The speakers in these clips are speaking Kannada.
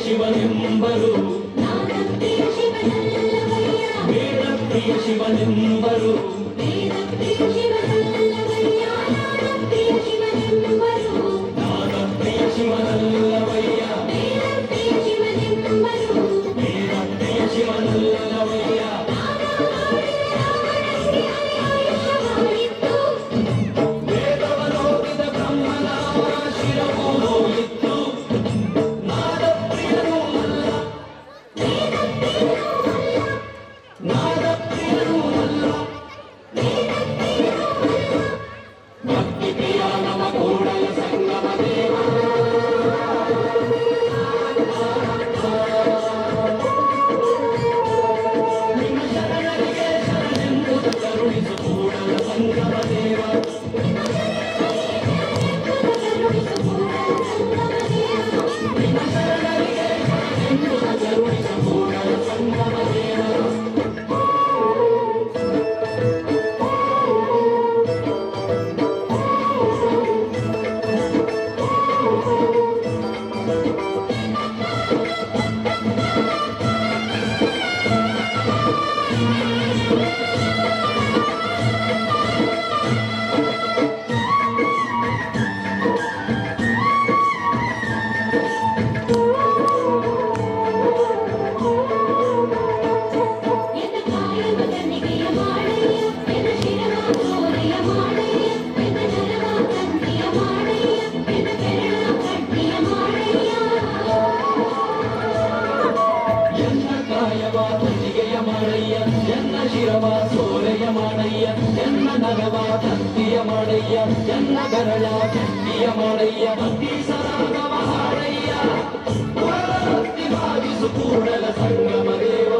ಶಿವನೆಂಬರು ವೇದಪ್ರಿಯ ಶಿವನೆಂಬರು ನಾದಪ್ರಿಯ ಶಿವನಲ್ಲವಯ್ಯ ವೇದಪ್ರಿಯ ಶಿವನಲ್ಲವಯ್ಯ ವೇದವನೋದಿದ ಬ್ರಹ್ಮನ ಶಿರವು ಹೋಯಿತು ನಾದಪ್ರಿಯನೂ ಅಲ್ಲ ನಾದಪ್ರಿಯನೂ ಅಲ್ಲ ಭಕ್ತಿಪ್ರಿಯ ನಮ ಕೂಡಲ ಸಂಗಮ ದೇವ ನಿಮ್ಮ ಶರಣರಿಗೆ ಶರಣೆಂಬುದು ಕರುಣಿಸು ಕೂಡಲ ಸಂಗಮ ದೇವ ನಿಮ್ಮ ಶರಣರಿಗೆ ಶರಣೆಂಬುದು ಕರುಣಿಸು ಕೂಡಲ ಸಂಗಮ ದೇವ ಮಾಡಯ್ಯ ಎನ್ನ ಶಿರವ ಸೋರೆಯ ಮಾಡಯ್ಯ ಎನ್ನ ನಗವ ಭಕ್ತಿಯ ಮಾಡಯ್ಯ ಎನ್ನ ಗರಳ ಗಟ್ಟಿಯ ಮಾಡಯ್ಯ ಭಕ್ತಿ ಸರಾಗವ ಹಾಡಯ್ಯ ಭಕ್ತಿ ಭಾವಿಸು ಕೂಡಲ ಸಂಗಮ ದೇವ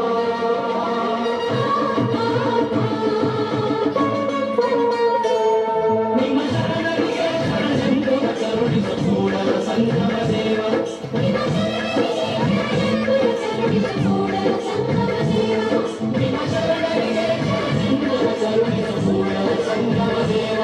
ನಿಮ್ಮ ಶರಣರಿಗೆ ಶರಣೆಂಬುದ ಕರುಣಿಸು ಕೂಡಲ ಸಂಗಮ ದೇವ ನಿಮ್ಮ ಶರಣರಿಗೆ ಶರಣೆಂಬುದ ಕರುಣಿಸು ಕೂಡಲ ಸಂಗಮ ದೇವ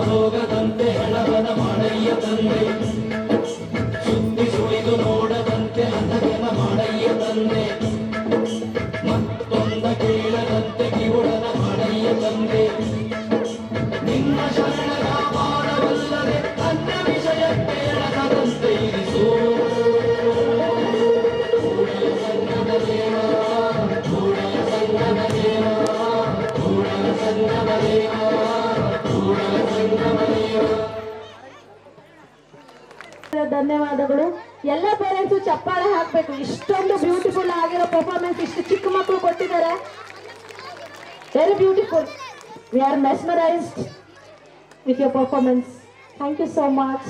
ಹೋಗದಂತೆ ಹೆಣವನ ಮಾಡಯ್ಯ ತಂದೆ ಸುದ್ದಿ ಸುಳಿದು ನೋಡದಂತೆ ಅಂಧಕನ ಮಾಡಯ್ಯ ತಂದೆ ಮತ್ತೊಂದ ಕೇಳದಂತೆ ಕಿವುಡನ ಮಾಡಯ್ಯ ತಂದೆ ನಿಮ್ಮ ಶರಣರ ಮಾಡವಲ್ಲದೆ ತನ್ನ ವಿಷಯ ಕೇಳದಂತೆ ಇರಿಸು ಕೂಡಲ ಸಂಗಮ ದೇವ ಕೂಡಲ ಸಂಗಮ ದೇವ ಕೂಡಲ ಸಂಗಮ ದೇವ ಧನ್ಯವಾದಗಳು. ಎಲ್ಲ ಪೇರೆಂಟ್ಸು ಚಪ್ಪಾಳೆ ಹಾಕ್ಬೇಕು. ಇಷ್ಟೊಂದು ಬ್ಯೂಟಿಫುಲ್ ಆಗಿರೋ ಪರ್ಫಾರ್ಮೆನ್ಸ್ ಇಷ್ಟು ಚಿಕ್ಕ ಮಕ್ಕಳು ಕೊಟ್ಟಿದ್ದಾರೆ. Very beautiful. We are mesmerised with your performance. Thank you so much.